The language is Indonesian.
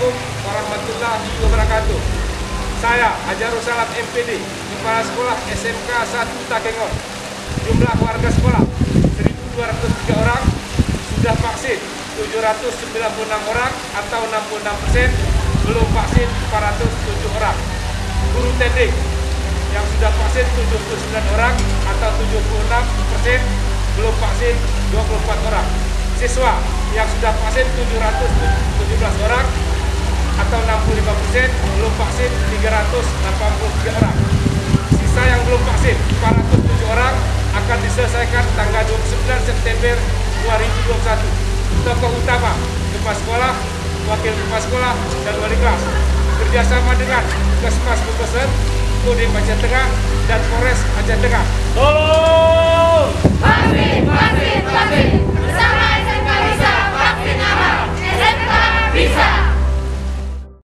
Assalamualaikum warahmatullahi wabarakatuh. Saya Hajarul Salam MPD, Kepala Sekolah SMK 1 Takengon. Jumlah warga sekolah 1.203 orang, sudah vaksin 796 orang atau 66%, belum vaksin 407 orang. Guru tending yang sudah vaksin 79 orang atau 76%, belum vaksin 24 orang. Siswa yang sudah vaksin 717 orang atau 65%, belum vaksin 383 orang. Sisa yang belum vaksin 407 orang akan diselesaikan tanggal 29 September 2021. Tokoh utama kepala sekolah, wakil kepala sekolah, dan wali kelas kerjasama dengan Puskesmas Bebesen, Kodim Aceh Tengah, dan Polres Aceh Tengah.